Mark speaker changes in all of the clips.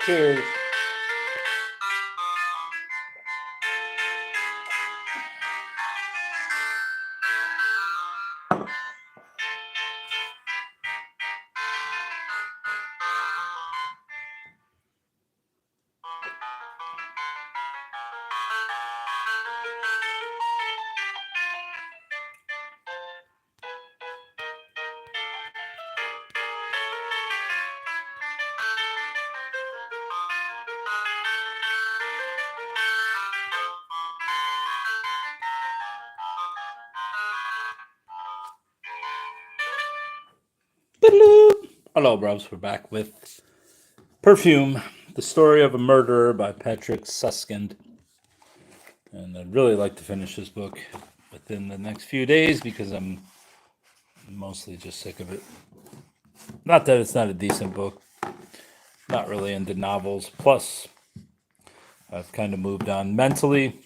Speaker 1: Cheers. Hello, bros. We're back with Perfume, the story of a murderer by Patrick Suskind. And I'd really like to finish this book within the next few days because I'm mostly just sick of it. Not that it's not a decent book. Not really into novels. Plus, I've kind of moved on mentally.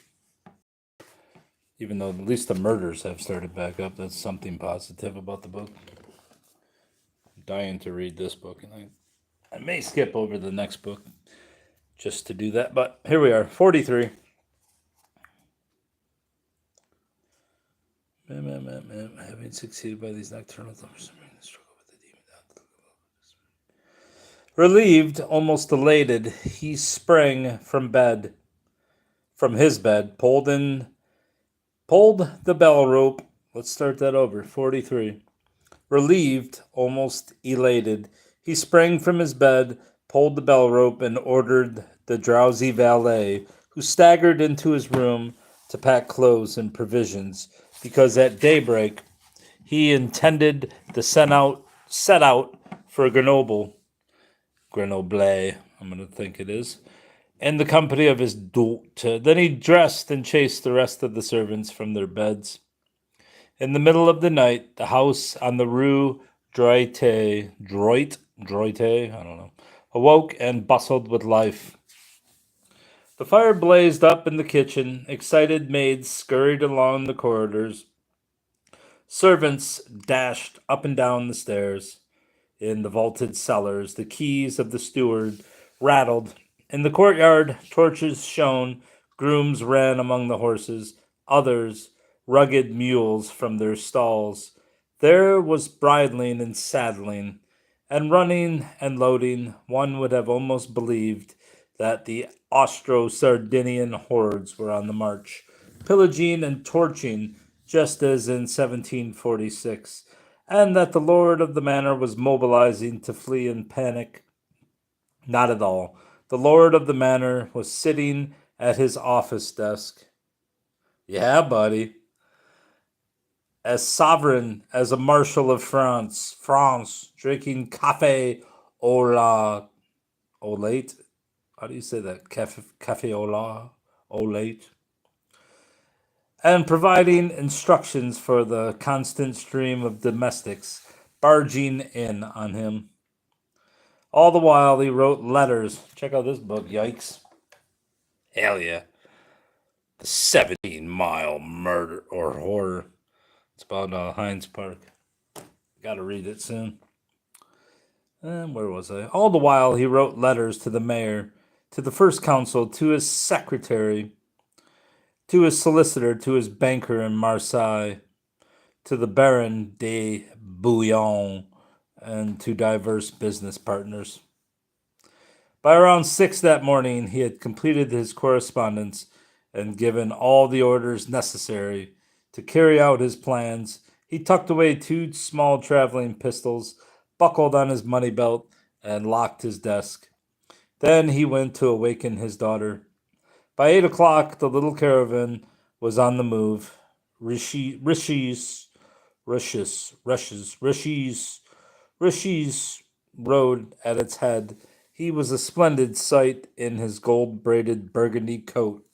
Speaker 1: Even though at least the murders have started back up. That's something positive about the book. I'm dying to read this book, and I may skip over the next book just to do that. But here we are, 43. Having succeeded by these nocturnal thumbs, struggle with the demon. Relieved, almost elated, he sprang from his bed, pulled the bell rope. Let's start that over. 43. Relieved, almost elated, he sprang from his bed, pulled the bell rope, and ordered the drowsy valet, who staggered into his room, to pack clothes and provisions, because at daybreak he intended to set out for Grenoble, I'm going to think it is, in the company of his daughter. Then he dressed and chased the rest of the servants from their beds. In the middle of the night, the house on the Rue Droite, I don't know, awoke and bustled with life. The fire blazed up in the kitchen. Excited maids scurried along the corridors. Servants dashed up and down the stairs. In the vaulted cellars, the keys of the steward rattled. In the courtyard, torches shone. Grooms ran among the horses. Others, rugged mules from their stalls. There was bridling and saddling, and running and loading. One would have almost believed that the Austro-Sardinian hordes were on the march, pillaging and torching, just as in 1746, and that the lord of the manor was mobilizing to flee in panic. Not at all. The lord of the manor was sitting at his office desk. Yeah, buddy. As sovereign as a marshal of France, drinking café au lait. How do you say that? Café au lait. And providing instructions for the constant stream of domestics barging in on him. All the while he wrote letters. Check out this book, yikes. Hell yeah. The 17-mile murder or horror. It's about Heinz Park. Gotta read it soon. And where was I? All the while he wrote letters to the mayor, to the first consul, to his secretary, to his solicitor, to his banker in Marseille, to the Baron de Bouillon, and to diverse business partners. By around 6 that morning, he had completed his correspondence and given all the orders necessary to carry out his plans. He tucked away 2 small traveling pistols, buckled on his money belt, and locked his desk. Then he went to awaken his daughter. By 8 o'clock, the little caravan was on the move. Rishis rode at its head. He was a splendid sight in his gold-braided burgundy coat.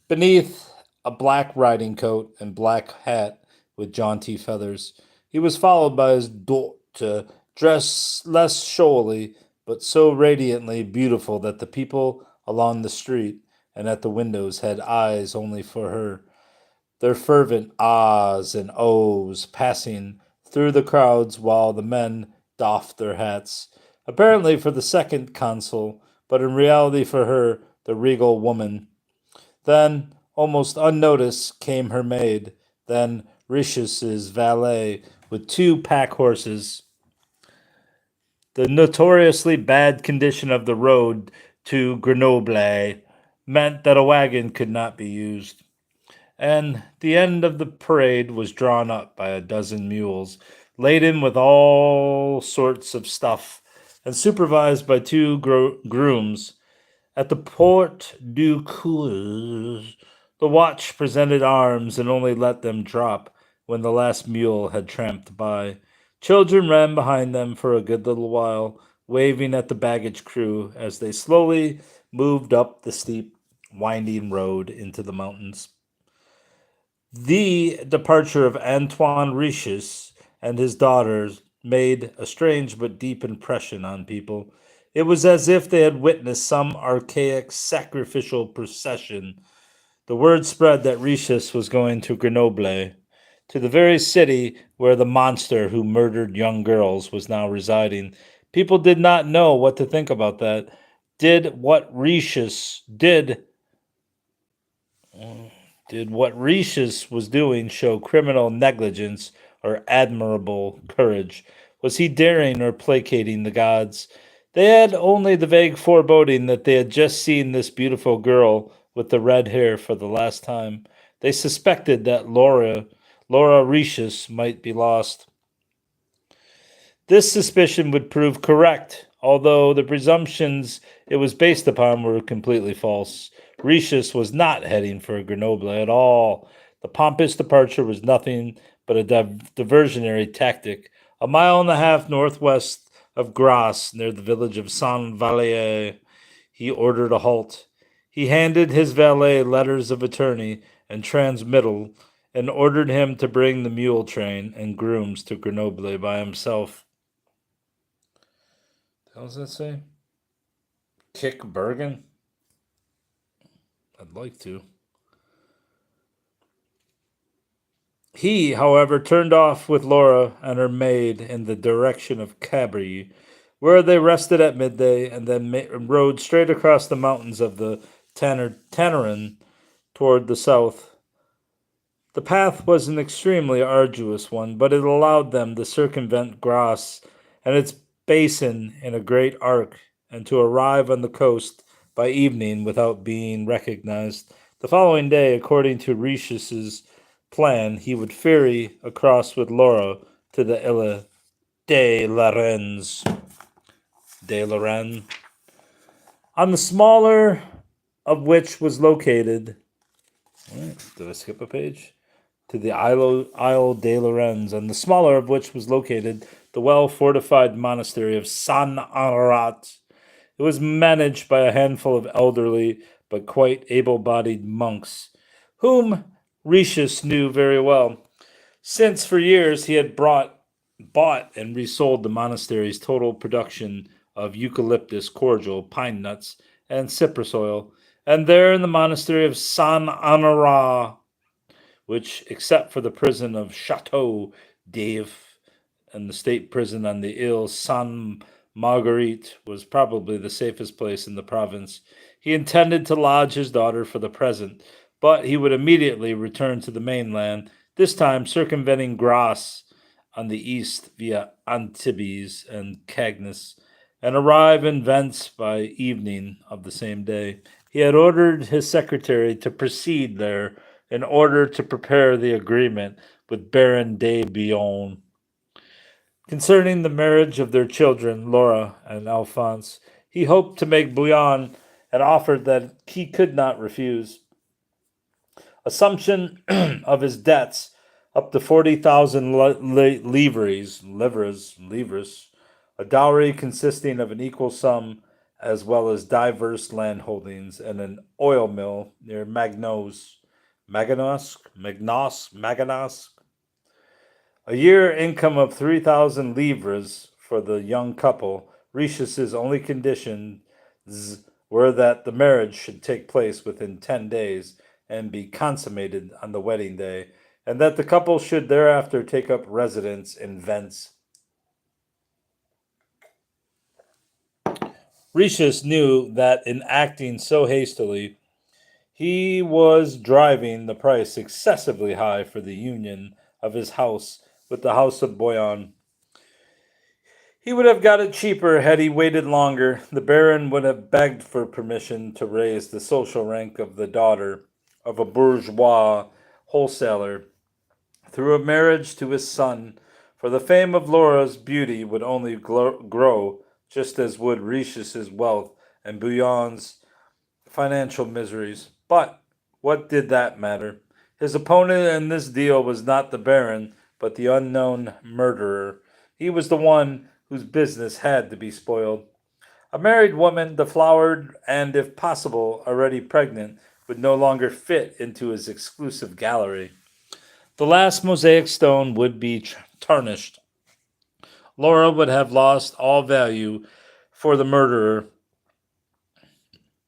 Speaker 1: Beneath a black riding coat and black hat with jaunty feathers, he was followed by his daughter, dressed less showily, but so radiantly beautiful that the people along the street and at the windows had eyes only for her, their fervent ahs and ohs passing through the crowds while the men doffed their hats, apparently for the second consul, but in reality for her, the regal woman. Then, almost unnoticed, came her maid, then Richis's valet, with two pack horses. The notoriously bad condition of the road to Grenoble meant that a wagon could not be used, and the end of the parade was drawn up by a dozen mules, laden with all sorts of stuff, and supervised by two grooms. At the Porte du Cours, the watch presented arms and only let them drop when the last mule had tramped by. Children ran behind them for a good little while, waving at the baggage crew as they slowly moved up the steep, winding road into the mountains. The departure of Antoine Riches and his daughters made a strange but deep impression on people. It was as if they had witnessed some archaic sacrificial procession. The word spread that Riches was going to Grenoble, to the very city where the monster who murdered young girls was now residing. People did not know what to think about that. Did what Riches was doing show criminal negligence or admirable courage? Was he daring or placating the gods? They had only the vague foreboding that they had just seen this beautiful girl with the red hair for the last time. They suspected that Laura Riches, might be lost. This suspicion would prove correct, although the presumptions it was based upon were completely false. Riches was not heading for Grenoble at all. The pompous departure was nothing but a diversionary tactic. A mile and a half northwest of Grasse, near the village of Saint-Vallier, he ordered a halt. He handed his valet letters of attorney and transmittal, and ordered him to bring the mule train and grooms to Grenoble by himself. What does that say? Kick Bergen? I'd like to. He, however, turned off with Laura and her maid in the direction of Cabri, where they rested at midday and then rode straight across the mountains of the Tannerin toward the south. The path was an extremely arduous one, but it allowed them to circumvent Grasse and its basin in a great arc, and to arrive on the coast by evening without being recognized. The following day, according to Riches's plan, he would ferry across with Laura to the Ile de la Rennes. De la Rennes. On the smaller of which was located. Did I skip a page? To the Isle de la Rennes, on the smaller of which was located the well-fortified monastery of Saint Honorat. It was managed by a handful of elderly but quite able-bodied monks, whom Riches knew very well, since for years he had bought and resold the monastery's total production of eucalyptus cordial, pine nuts, and cypress oil. And there in the monastery of Saint Honorat, which, except for the prison of Chateau d'If and the state prison on the Ile Sainte Marguerite, was probably the safest place in the province, he intended to lodge his daughter for the present, but he would immediately return to the mainland, this time circumventing Grasse on the east via Antibes and Cagnes, and arrive in Vence by evening of the same day. He had ordered his secretary to proceed there in order to prepare the agreement with Baron de Bion concerning the marriage of their children, Laura and Alphonse. He hoped to make Bouillon an offer that he could not refuse. Assumption of his debts up to 40,000 livres, a dowry consisting of an equal sum, as well as diverse landholdings and an oil mill near Magnos. A year income of 3,000 livres for the young couple. Riches's only conditions were that the marriage should take place within 10 days and be consummated on the wedding day, and that the couple should thereafter take up residence in Vence. Ricius knew that in acting so hastily, he was driving the price excessively high for the union of his house with the House of Boyan. He would have got it cheaper had he waited longer. The Baron would have begged for permission to raise the social rank of the daughter of a bourgeois wholesaler through a marriage to his son, for the fame of Laura's beauty would only grow, just as would Ricius's wealth and Bouillon's financial miseries. But what did that matter? His opponent in this deal was not the Baron, but the unknown murderer. He was the one whose business had to be spoiled. A married woman, deflowered and, if possible, already pregnant, would no longer fit into his exclusive gallery. The last mosaic stone would be tarnished. Laura would have lost all value for the murderer.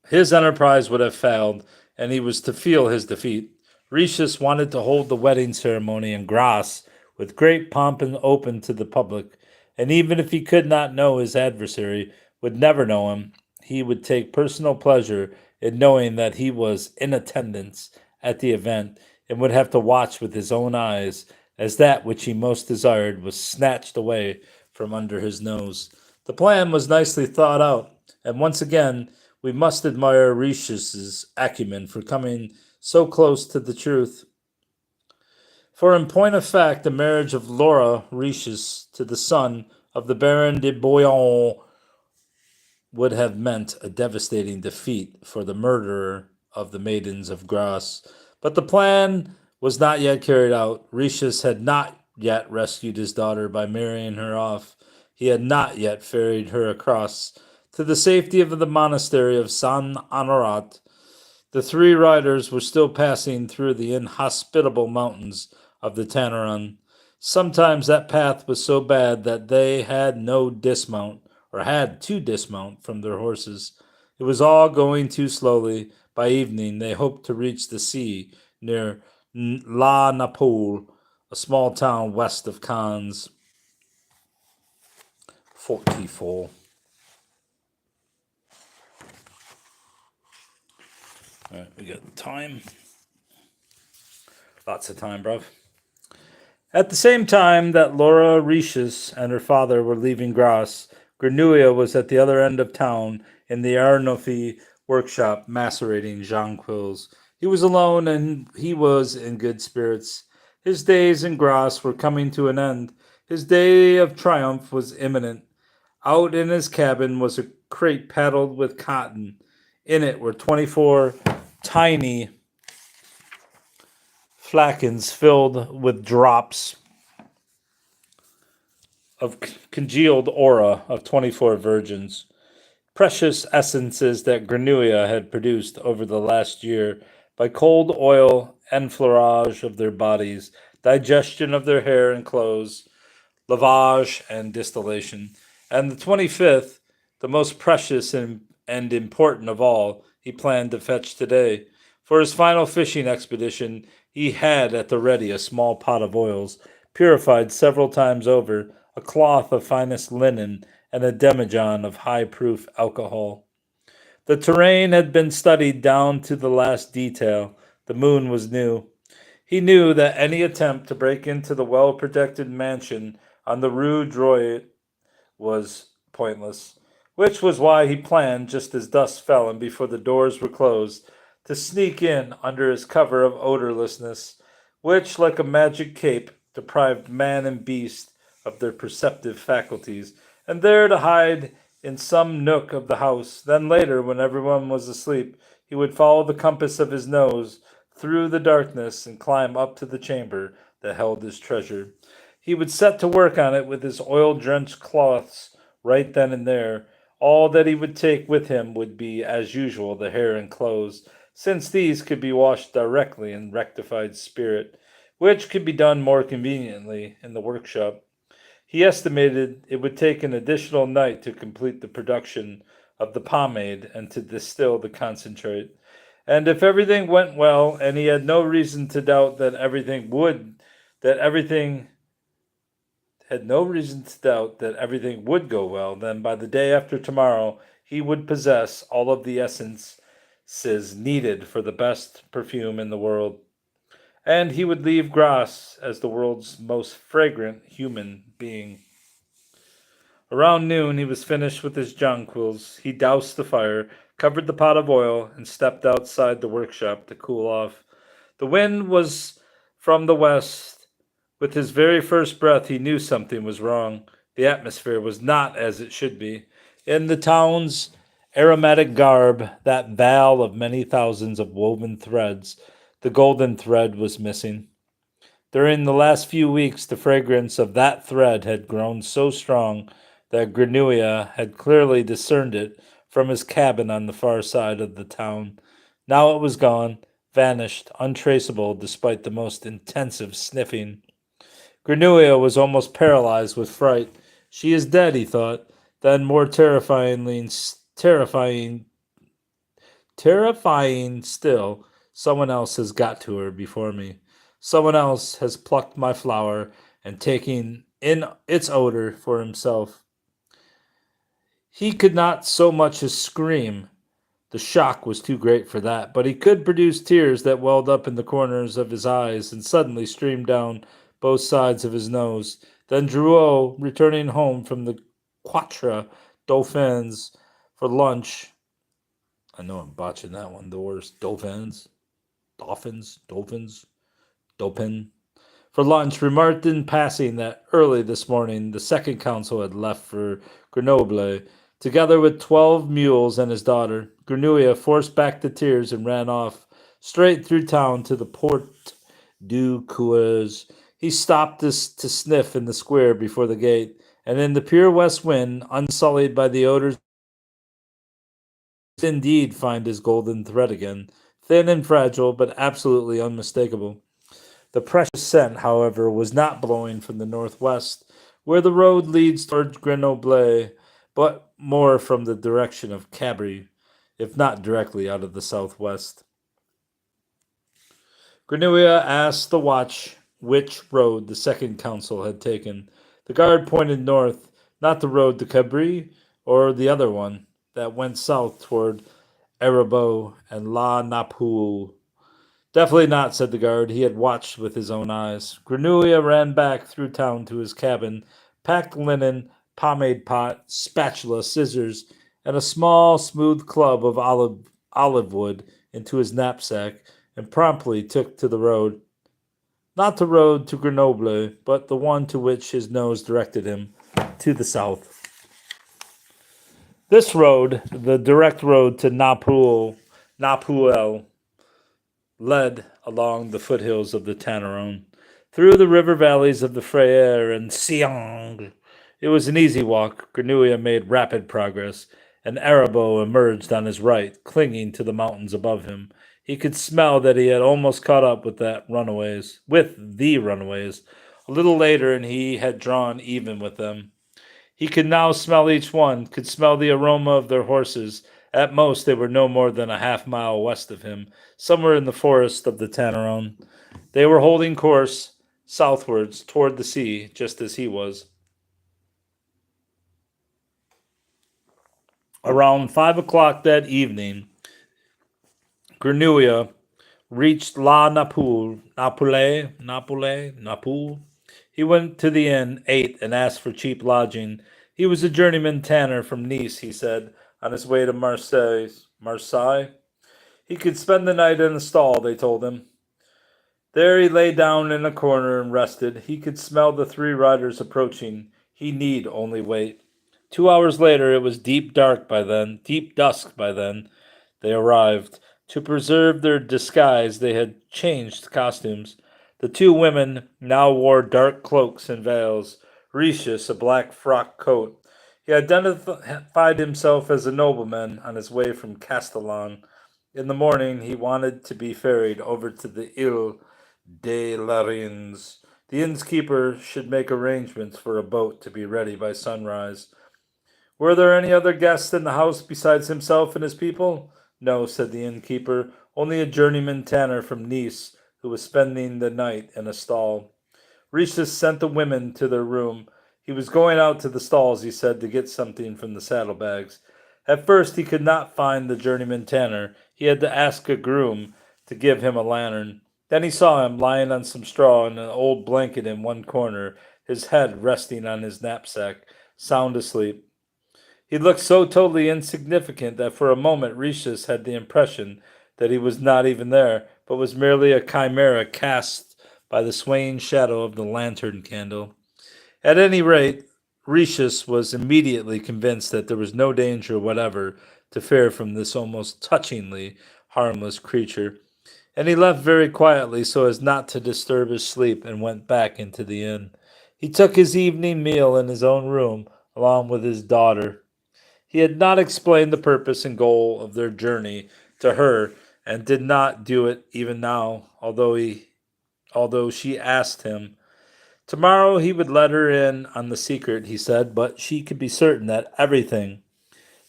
Speaker 1: His enterprise would have failed, and he was to feel his defeat. Ricius wanted to hold the wedding ceremony in Grasse with great pomp and open to the public, and even if he could not know his adversary, would never know him, he would take personal pleasure in knowing that he was in attendance at the event and would have to watch with his own eyes as that which he most desired was snatched away from under his nose. The plan was nicely thought out, and once again we must admire Ricius's acumen for coming so close to the truth. For in point of fact, the marriage of Laura Ricius to the son of the Baron de Bouillon would have meant a devastating defeat for the murderer of the maidens of Grasse. But the plan was not yet carried out. Ricius had not yet rescued his daughter by marrying her off. He had not yet ferried her across to the safety of the monastery of Saint Honorat. The three riders were still passing through the inhospitable mountains of the Tanneron. Sometimes that path was so bad that they had no dismount, or had to dismount from their horses. It was all going too slowly. By evening, they hoped to reach the sea near La Napoule, a small town west of Cannes. 44. All right, we got time. Lots of time, bruv. At the same time that Laura Ricius and her father were leaving Grasse, Grenouille was at the other end of town in the Arnolfi workshop macerating jonquils. He was alone and he was in good spirits. His days in Grasse were coming to an end. His day of triumph was imminent. Out in his cabin was a crate paddled with cotton. In it were 24 tiny flacons filled with drops of congealed aura of 24 virgins, precious essences that Grenouille had produced over the last year by cold oil, enfleurage of their bodies, digestion of their hair and clothes, lavage and distillation. And the 25th, the most precious and important of all, he planned to fetch today. For his final fishing expedition, he had at the ready a small pot of oils, purified several times over, a cloth of finest linen, and a demijohn of high-proof alcohol. The terrain had been studied down to the last detail. The moon was new. He knew that any attempt to break into the well-protected mansion on the Rue Droit was pointless, which was why he planned, just as dusk fell and before the doors were closed, to sneak in under his cover of odorlessness, which, like a magic cape, deprived man and beast of their perceptive faculties, and there to hide in some nook of the house. Then later, when everyone was asleep, he would follow the compass of his nose through the darkness and climb up to the chamber that held his treasure. He would set to work on it with his oil-drenched cloths right then and there. All that he would take with him would be, as usual, the hair and clothes, since these could be washed directly in rectified spirit, which could be done more conveniently in the workshop. He estimated it would take an additional night to complete the production of the pomade and to distill the concentrate. And if everything went well, and he had no reason to doubt that everything had no reason to doubt that everything would go well. Then, by the day after tomorrow, he would possess all of the essences needed for the best perfume in the world. And he would leave Gras as the world's most fragrant human being. Around noon, he was finished with his jonquils. He doused the fire, covered the pot of oil, and stepped outside the workshop to cool off. The wind was from the west. With his very first breath, he knew something was wrong. The atmosphere was not as it should be. In the town's aromatic garb, that veil of many thousands of woven threads, the golden thread was missing. During the last few weeks, the fragrance of that thread had grown so strong that Grenouilla had clearly discerned it from his cabin on the far side of the town. Now it was gone, vanished, untraceable despite the most intensive sniffing. Grenouilla was almost paralyzed with fright. She is dead, he thought. Then, more terrifying still, someone else has got to her before me. Someone else has plucked my flower and taken in its odor for himself. He could not so much as scream. The shock was too great for that, but he could produce tears that welled up in the corners of his eyes and suddenly streamed down both sides of his nose. Then Drouot, returning home from the Quatre Dauphins for lunch. I know I'm botching that one. The worst. Dolphins, Dauphin. For lunch, remarked in passing that early this morning the second council had left for Grenoble, together with 12 mules and his daughter. Grenouilla forced back the tears and ran off, straight through town to the Porte du Couez. He stopped to sniff in the square before the gate, and in the pure west wind, unsullied by the odors, indeed find his golden thread again, thin and fragile, but absolutely unmistakable. The precious scent, however, was not blowing from the northwest, where the road leads toward Grenoble, but more from the direction of Cabri, if not directly out of the southwest. Grenouilla asked the watch which road the second council had taken. The guard pointed north, not the road to Cabri, or the other one that went south toward Arabeau and La Napoule. Definitely not, said the guard. He had watched with his own eyes. Grenouilla ran back through town to his cabin, packed linen, pomade pot, spatula, scissors, and a small, smooth club of olive wood into his knapsack, and promptly took to the road. Not the road to Grenoble, but the one to which his nose directed him, to the south. This road, the direct road to Napoule, led along the foothills of the Tanaron, through the river valleys of the Frere and Siang. It was an easy walk. Grenouilla made rapid progress, and Arabeau emerged on his right, clinging to the mountains above him. He could smell that he had almost caught up with the runaways. A little later, and he had drawn even with them. He could now smell each one, could smell the aroma of their horses. At most, they were no more than a half-mile west of him, somewhere in the forest of the Tanaron. They were holding course southwards toward the sea, just as he was. Around 5 o'clock that evening, Grenouilla reached La Napoule. He went to the inn, ate, and asked for cheap lodging. He was a journeyman tanner from Nice, he said, on his way to Marseille. He could spend the night in a stall, they told him. There he lay down in a corner and rested. He could smell the three riders approaching. He need only wait. 2 hours later, it was deep dusk by then. They arrived. To preserve their disguise, they had changed costumes. The two women now wore dark cloaks and veils, Ricius a black frock coat. He identified himself as a nobleman on his way from Castellon. In the morning, he wanted to be ferried over to the Ile des Larines. The innkeeper should make arrangements for a boat to be ready by sunrise. Were there any other guests in the house besides himself and his people? No, said the innkeeper, only a journeyman tanner from Nice who was spending the night in a stall. Ricius sent the women to their room. He was going out to the stalls, he said, to get something from the saddlebags. At first he could not find the journeyman tanner. He had to ask a groom to give him a lantern. Then he saw him lying on some straw in an old blanket in one corner, his head resting on his knapsack, sound asleep. He looked so totally insignificant that for a moment Rishis had the impression that he was not even there, but was merely a chimera cast by the swaying shadow of the lantern candle. At any rate, Rishis was immediately convinced that there was no danger whatever to fear from this almost touchingly harmless creature, and he left very quietly so as not to disturb his sleep and went back into the inn. He took his evening meal in his own room along with his daughter. He had not explained the purpose and goal of their journey to her, and did not do it even now, although she asked him. Tomorrow he would let her in on the secret, he said, but she could be certain that everything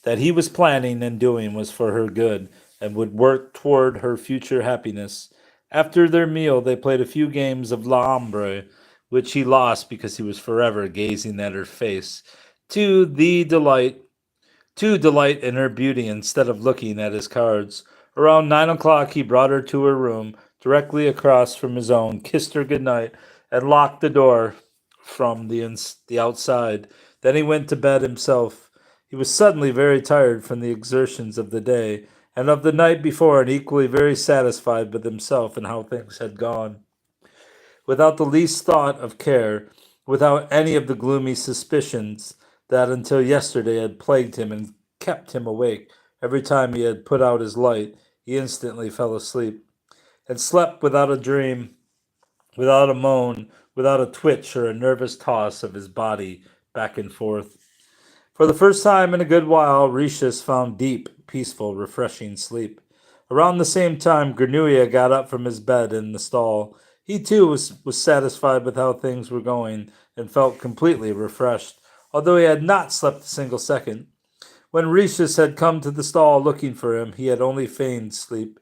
Speaker 1: that he was planning and doing was for her good and would work toward her future happiness. After their meal, they played a few games of l'ombre, which he lost because he was forever gazing at her face, to the delight to delight in her beauty instead of looking at his cards. Around 9 o'clock, he brought her to her room, directly across from his own, kissed her good night, and locked the door from the outside. Then he went to bed himself. He was suddenly very tired from the exertions of the day and of the night before, and equally very satisfied with himself and how things had gone. Without the least thought of care, without any of the gloomy suspicions that until yesterday had plagued him and kept him awake every time he had put out his light, he instantly fell asleep, and slept without a dream, without a moan, without a twitch or a nervous toss of his body back and forth. For the first time in a good while, Rishis found deep, peaceful, refreshing sleep. Around the same time, Granouilla got up from his bed in the stall. He too was satisfied with how things were going and felt completely refreshed, although he had not slept a single second. When Rishis had come to the stall looking for him, he had only feigned sleep,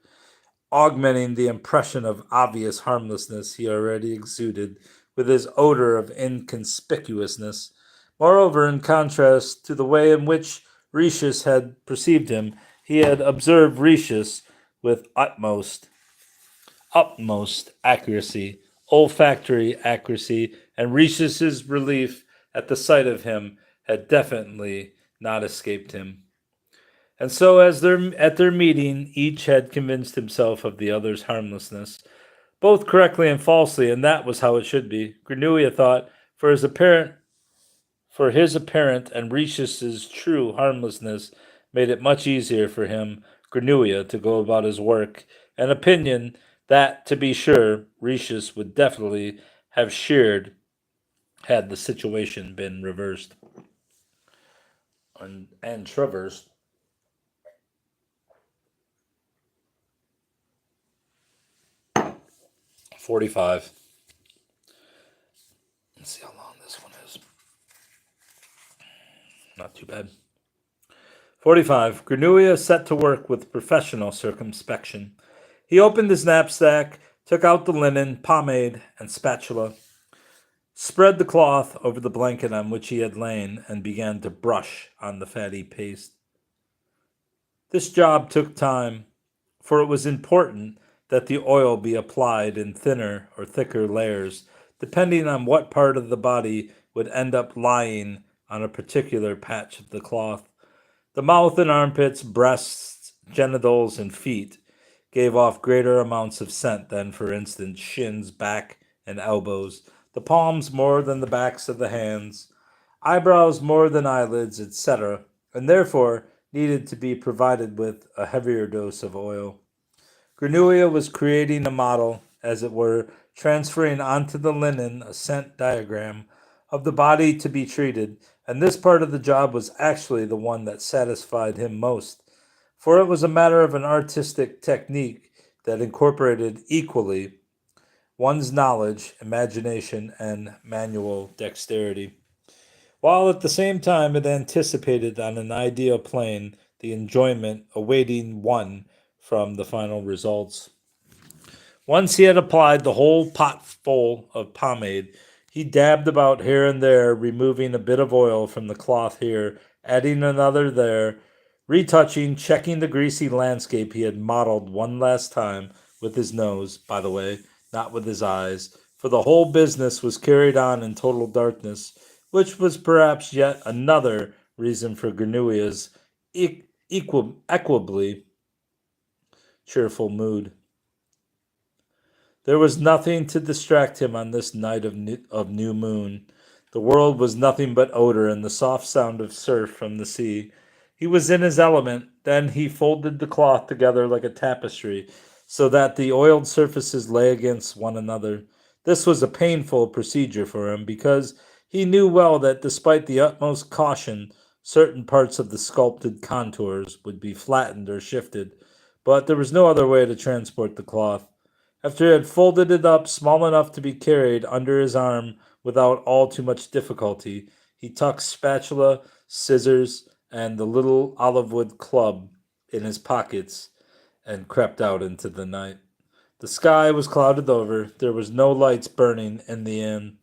Speaker 1: augmenting the impression of obvious harmlessness he already exuded with his odor of inconspicuousness. Moreover, in contrast to the way in which Rishis had perceived him, he had observed Rishis with utmost accuracy, olfactory accuracy, and Rishis's relief at the sight of him had definitely not escaped him. And so, at their meeting, each had convinced himself of the other's harmlessness, both correctly and falsely, and that was how it should be. Granouilla thought, for his apparent and Rishis's true harmlessness made it much easier for him, Granouilla, to go about his work, an opinion that, to be sure, Rishis would definitely have shared had the situation been reversed and traversed. 45. Let's see how long this one is. Not too bad. 45. Granouilla set to work with professional circumspection. He opened his knapsack, took out the linen, pomade, and spatula, spread the cloth over the blanket on which he had lain, and began to brush on the fatty paste. This job took time, for it was important that the oil be applied in thinner or thicker layers, depending on what part of the body would end up lying on a particular patch of the cloth. The mouth and armpits, breasts, genitals, and feet gave off greater amounts of scent than, for instance, shins, back, and elbows, the palms more than the backs of the hands, eyebrows more than eyelids, etc., and therefore needed to be provided with a heavier dose of oil. Granouilla was creating a model, as it were, transferring onto the linen a scent diagram of the body to be treated, and this part of the job was actually the one that satisfied him most, for it was a matter of an artistic technique that incorporated equally one's knowledge, imagination, and manual dexterity, while at the same time it anticipated on an ideal plane the enjoyment awaiting one from the final results. Once he had applied the whole pot full of pomade, He dabbed about here and there, removing a bit of oil from the cloth here, adding another there, retouching, checking the greasy landscape he had modeled one last time with his nose, by the way, not with his eyes, for the whole business was carried on in total darkness, which was perhaps yet another reason for Granuia's equably cheerful mood. There was nothing to distract him on this night of new moon. The world was nothing but odor and the soft sound of surf from the sea. He was in his element. Then he folded the cloth together like a tapestry, so that the oiled surfaces lay against one another. This was a painful procedure for him, because he knew well that despite the utmost caution, certain parts of the sculpted contours would be flattened or shifted. But there was no other way to transport the cloth. After he had folded it up small enough to be carried under his arm without all too much difficulty, he tucked spatula, scissors, and the little olive wood club in his pockets and crept out into the night. The sky was clouded over. There was no lights burning in the inn.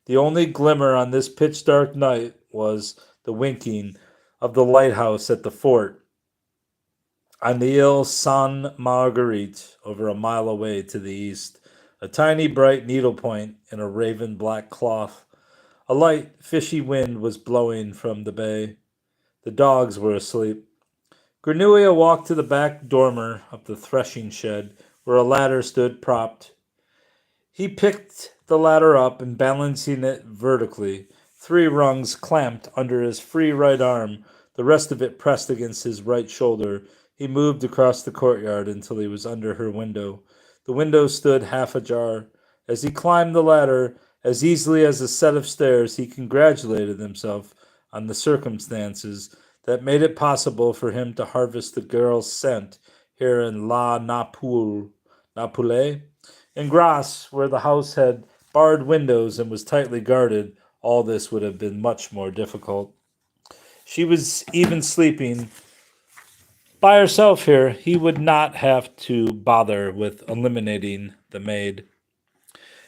Speaker 1: The only glimmer on this pitch dark night was the winking of the lighthouse at the fort on the Ile Sainte Marguerite, over a mile away to the east, a tiny bright needlepoint in a raven black cloth. A light, fishy wind was blowing from the bay. The dogs were asleep. Granouille walked to the back dormer of the threshing shed, where a ladder stood propped. He picked the ladder up and, balancing it vertically, 3 rungs clamped under his free right arm, the rest of it pressed against his right shoulder. He moved across the courtyard until he was under her window. The window stood half ajar. As he climbed the ladder, as easily as a set of stairs, he congratulated himself on the circumstances that made it possible for him to harvest the girl's scent here in La Napoule. In Grasse, where the house had barred windows and was tightly guarded, all this would have been much more difficult. She was even sleeping by herself here. He would not have to bother with eliminating the maid.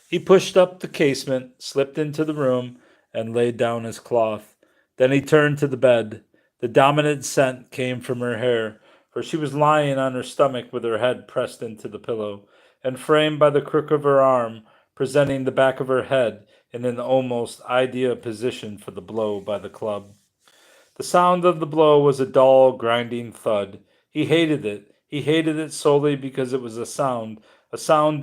Speaker 1: He pushed up the casement, slipped into the room, and laid down his cloth. Then he turned to the bed. The dominant scent came from her hair, for she was lying on her stomach with her head pressed into the pillow, and framed by the crook of her arm, presenting the back of her head in an almost ideal position for the blow by the club. The sound of the blow was a dull, grinding thud. He hated it. He hated it solely because it was a sound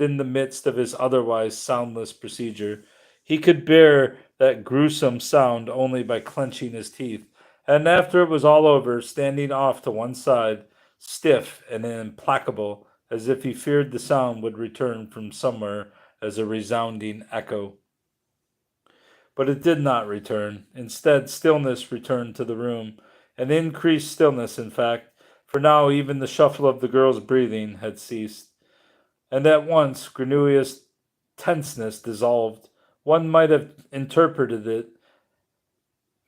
Speaker 1: in the midst of his otherwise soundless procedure. He could bear that gruesome sound only by clenching his teeth, and after it was all over, standing off to one side, stiff and implacable, as if he feared the sound would return from somewhere as a resounding echo. But it did not return. Instead, stillness returned to the room, an increased stillness, in fact, for now even the shuffle of the girl's breathing had ceased. And at once Grenouille's tenseness dissolved. One might have interpreted it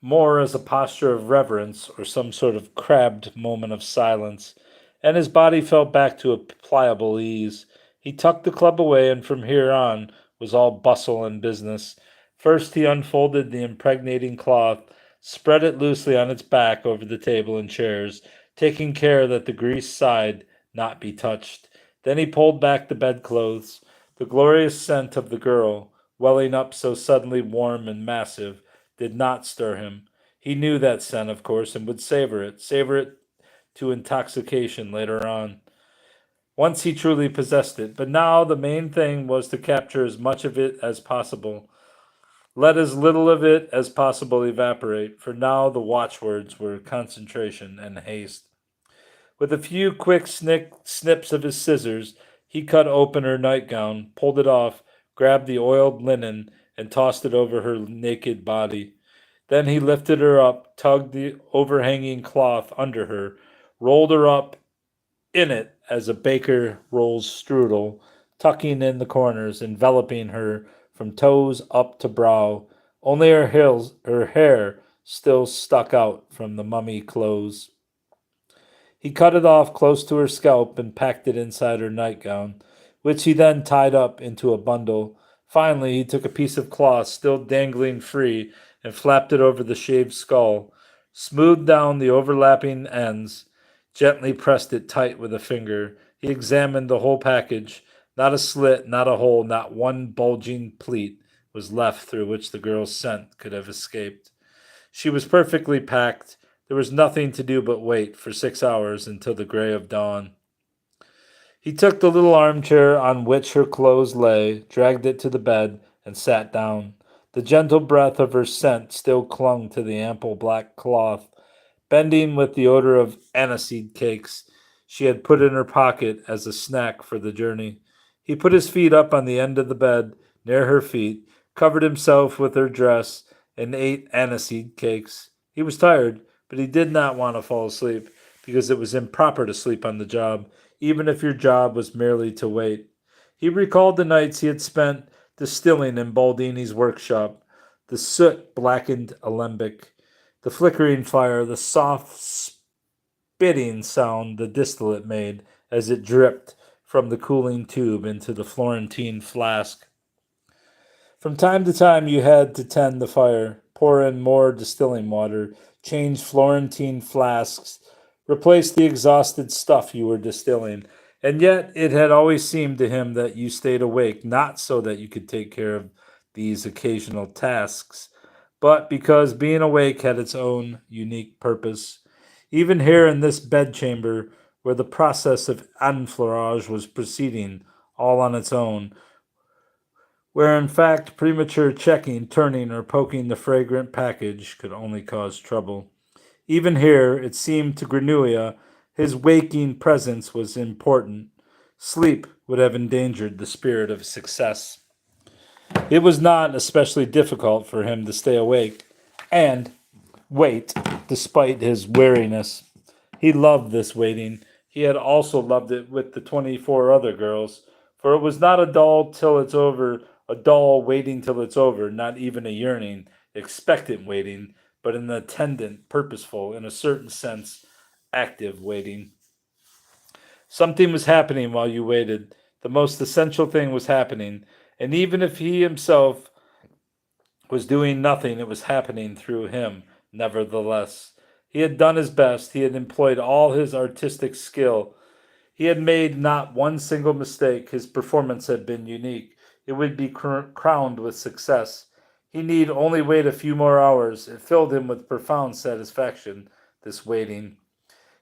Speaker 1: more as a posture of reverence or some sort of crabbed moment of silence, and his body fell back to a pliable ease. He tucked the club away, and from here on was all bustle and business. First he unfolded the impregnating cloth, spread it loosely on its back over the table and chairs, taking care that the greased side not be touched. Then he pulled back the bedclothes. The glorious scent of the girl, welling up so suddenly warm and massive, did not stir him. He knew that scent, of course, and would savor it to intoxication later on, once he truly possessed it. But now the main thing was to capture as much of it as possible. Let as little of it as possible evaporate, for now the watchwords were concentration and haste. With a few quick snips of his scissors, he cut open her nightgown, pulled it off, grabbed the oiled linen, and tossed it over her naked body. Then he lifted her up, tugged the overhanging cloth under her, rolled her up in it as a baker rolls strudel, tucking in the corners, enveloping her from toes up to brow. Only her hair still stuck out from the mummy clothes. He cut it off close to her scalp and packed it inside her nightgown, which he then tied up into a bundle, Finally, he took a piece of cloth still dangling free and flapped it over the shaved skull, smoothed down the overlapping ends, gently pressed it tight with a finger. He examined the whole package. Not a slit, not a hole, not one bulging pleat was left through which the girl's scent could have escaped. She was perfectly packed. There was nothing to do but wait for 6 hours until the gray of dawn. He took the little armchair on which her clothes lay, dragged it to the bed, and sat down. The gentle breath of her scent still clung to the ample black cloth, bending with the odor of aniseed cakes she had put in her pocket as a snack for the journey. He put his feet up on the end of the bed, near her feet, covered himself with her dress, and ate aniseed cakes. He was tired, but he did not want to fall asleep, because it was improper to sleep on the job, even if your job was merely to wait. He recalled the nights he had spent distilling in Baldini's workshop, the soot blackened alembic, the flickering fire, the soft spitting sound the distillate made as it dripped from the cooling tube into the Florentine flask. From time to time, you had to tend the fire, pour in more distilling water, change Florentine flasks, replace the exhausted stuff you were distilling. And yet, it had always seemed to him that you stayed awake not so that you could take care of these occasional tasks, but because being awake had its own unique purpose. Even here in this bedchamber, where the process of enfleurage was proceeding all on its own, where in fact premature checking, turning, or poking the fragrant package could only cause trouble. Even here, it seemed to Granua, his waking presence was important. Sleep would have endangered the spirit of success. It was not especially difficult for him to stay awake and wait despite his weariness. He loved this waiting. He had also loved it with the 24 other girls, for it was not a dull till it's over, a dull waiting till it's over, not even a yearning, expectant waiting, but an attendant, purposeful, in a certain sense, active waiting. Something was happening while you waited. The most essential thing was happening, and even if he himself was doing nothing, it was happening through him, nevertheless. He had done his best, he had employed all his artistic skill, he had made not one single mistake, his performance had been unique. It would be crowned with success. He need only wait a few more hours. It filled him with profound satisfaction, this waiting.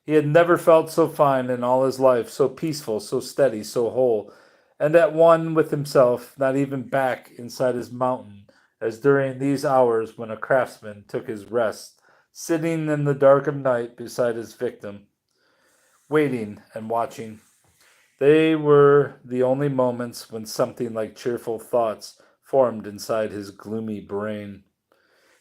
Speaker 1: He had never felt so fine in all his life, so peaceful, so steady, so whole, and at one with himself, not even back inside his mountain, as during these hours when a craftsman took his rest, sitting in the dark of night beside his victim, waiting and watching. They were the only moments when something like cheerful thoughts formed inside his gloomy brain.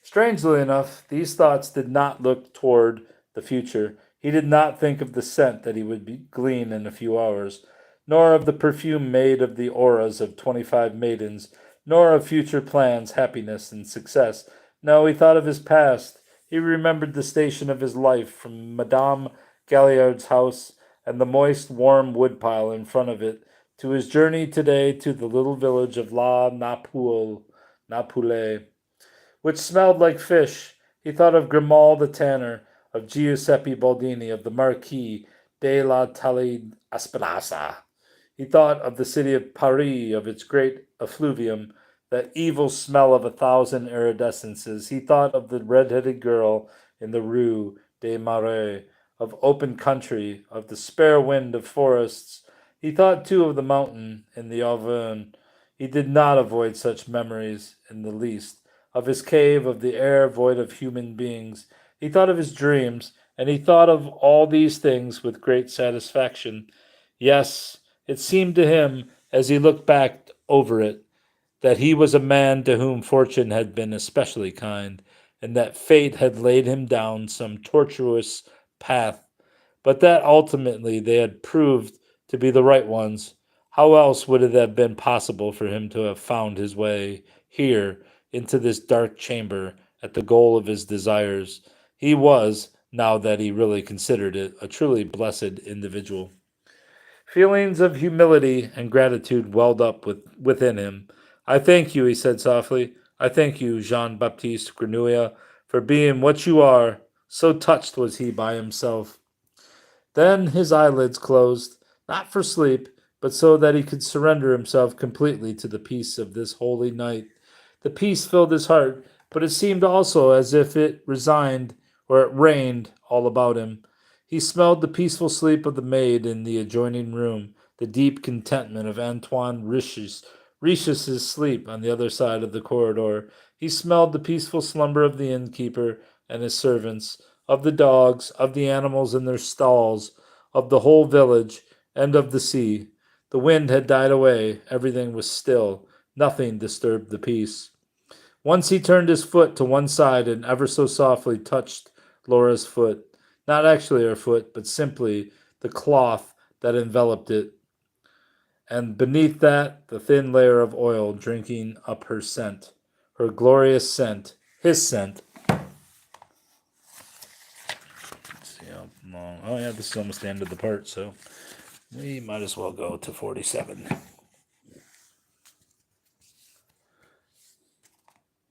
Speaker 1: Strangely enough, these thoughts did not look toward the future. He did not think of the scent that he would glean in a few hours, nor of the perfume made of the auras of 25 maidens, nor of future plans, happiness, and success. No, he thought of his past. He remembered the station of his life from Madame Galliard's house and the moist, warm woodpile in front of it, to his journey today to the little village of La Napule, which smelled like fish. He thought of Grimal the tanner, of Giuseppe Baldini, of the Marquis de la Talle Esperanza. He thought of the city of Paris, of its great effluvium, that evil smell of 1,000 iridescences. He thought of the red-headed girl in the Rue des Marais, of open country, of the spare wind of forests. He thought too of the mountain in the Auvergne. He did not avoid such memories in the least, of his cave, of the air void of human beings. He thought of his dreams, and he thought of all these things with great satisfaction. Yes, it seemed to him, as he looked back over it, that he was a man to whom fortune had been especially kind, and that fate had laid him down some tortuous path, but that ultimately they had proved to be the right ones. How else would it have been possible for him to have found his way here into this dark chamber at the goal of his desires? He was, now that he really considered it, a truly blessed individual. Feelings of humility and gratitude welled up within him. I thank you, he said softly. I thank you, Jean Baptiste Grenouille, for being what you are. So touched was he by himself. Then his eyelids closed, not for sleep, but so that he could surrender himself completely to the peace of this holy night. The peace filled his heart, but it seemed also as if it resigned or it reigned all about him. He smelled the peaceful sleep of the maid in the adjoining room, the deep contentment of Antoine Riches's sleep on the other side of the corridor. He smelled the peaceful slumber of the innkeeper and his servants, of the dogs, of the animals in their stalls, of the whole village, and of the sea. The wind had died away, everything was still, nothing disturbed the peace. Once he turned his foot to one side and ever so softly touched Laura's foot. Not actually her foot, but simply the cloth that enveloped it, and beneath that the thin layer of oil drinking up her scent, her glorious scent, his scent. Let's see how long. Oh, yeah, this is almost the end of the part, so we might as well go to 47.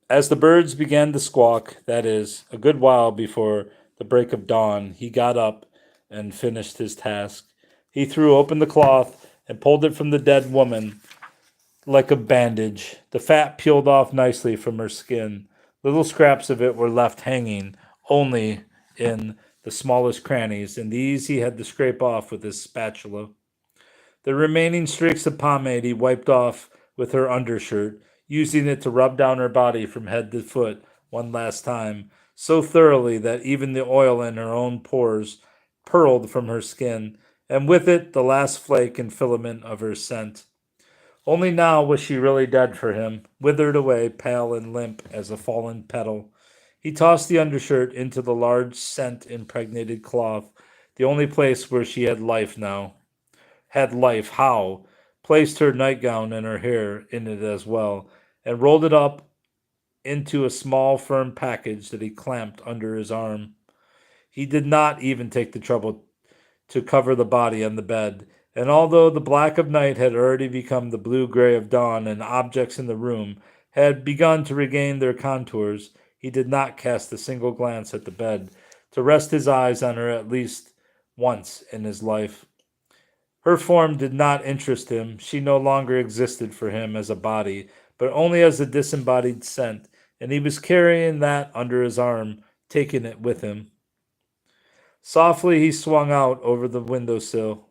Speaker 1: As the birds began to squawk, that is, a good while before the break of dawn, he got up and finished his task. He threw open the cloth and pulled it from the dead woman like a bandage. The fat peeled off nicely from her skin. Little scraps of it were left hanging only in the smallest crannies, and these he had to scrape off with his spatula. The remaining streaks of pomade he wiped off with her undershirt, using it to rub down her body from head to foot one last time, so thoroughly that even the oil in her own pores purled from her skin, and with it the last flake and filament of her scent. Only now was she really dead for him, withered away, pale and limp as a fallen petal. He tossed the undershirt into the large scent impregnated cloth, the only place where she had life now. Had life, how? Placed her nightgown and her hair in it as well, and rolled it up into a small firm package that he clamped under his arm. He did not even take the trouble to cover the body on the bed, and although the black of night had already become the blue gray of dawn and objects in the room had begun to regain their contours, he did not cast a single glance at the bed to rest his eyes on her at least once in his life. Her form did not interest him. She no longer existed for him as a body, but only as a disembodied scent, and he was carrying that under his arm, taking it with him. Softly he swung out over the windowsill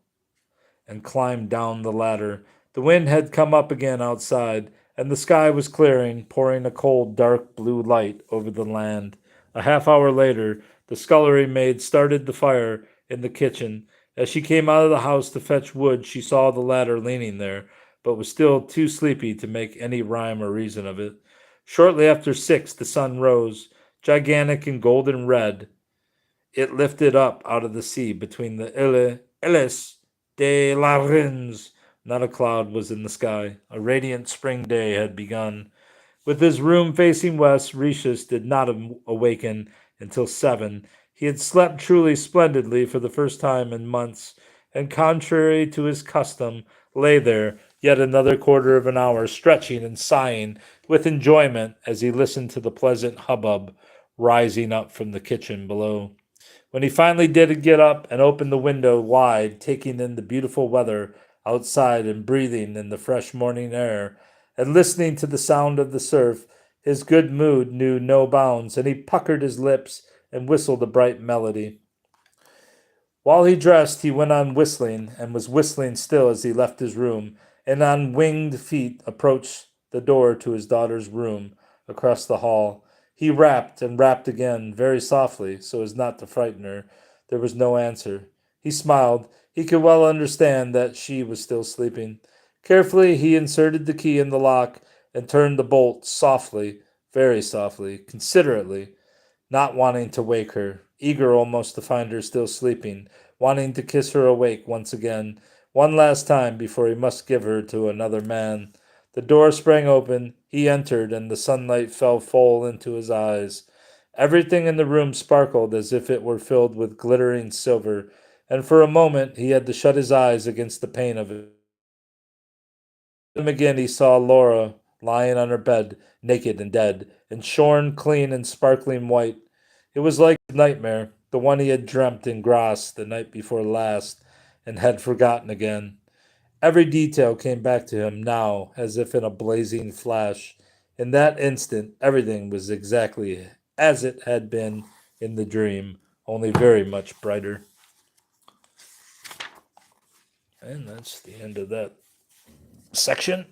Speaker 1: and climbed down the ladder. The wind had come up again outside, and the sky was clearing, pouring a cold, dark blue light over the land. A half hour later, the scullery maid started the fire in the kitchen. As she came out of the house to fetch wood, she saw the ladder leaning there, but was still too sleepy to make any rhyme or reason of it. Shortly after 6, the sun rose, gigantic and golden red. It lifted up out of the sea between the Illes de la Rins. Not a cloud was in the sky. A radiant spring day had begun. With his room facing west, Rishis did not awaken until 7. He had slept truly splendidly for the first time in months, and contrary to his custom, lay there yet another quarter of an hour, stretching and sighing with enjoyment as he listened to the pleasant hubbub rising up from the kitchen below. When he finally did get up and opened the window wide, taking in the beautiful weather outside and breathing in the fresh morning air, and listening to the sound of the surf, his good mood knew no bounds, and he puckered his lips and whistled a bright melody. While he dressed, he went on whistling, and was whistling still as he left his room, and on winged feet approached the door to his daughter's room across the hall. He rapped and rapped again, very softly, so as not to frighten her. There was no answer. He smiled. He could well understand that she was still sleeping. Carefully, he inserted the key in the lock and turned the bolt softly, very softly, considerately, not wanting to wake her, eager almost to find her still sleeping, wanting to kiss her awake once again, one last time before he must give her to another man. The door sprang open, he entered, and the sunlight fell full into his eyes. Everything in the room sparkled as if it were filled with glittering silver, and for a moment he had to shut his eyes against the pain of it. Again he saw Laura lying on her bed, naked and dead, and shorn clean and sparkling white. It was like a nightmare, the one he had dreamt in Grasse the night before last, and had forgotten again. Every detail came back to him now, as if in a blazing flash. In that instant, everything was exactly as it had been in the dream, only very much brighter. And that's the end of that section.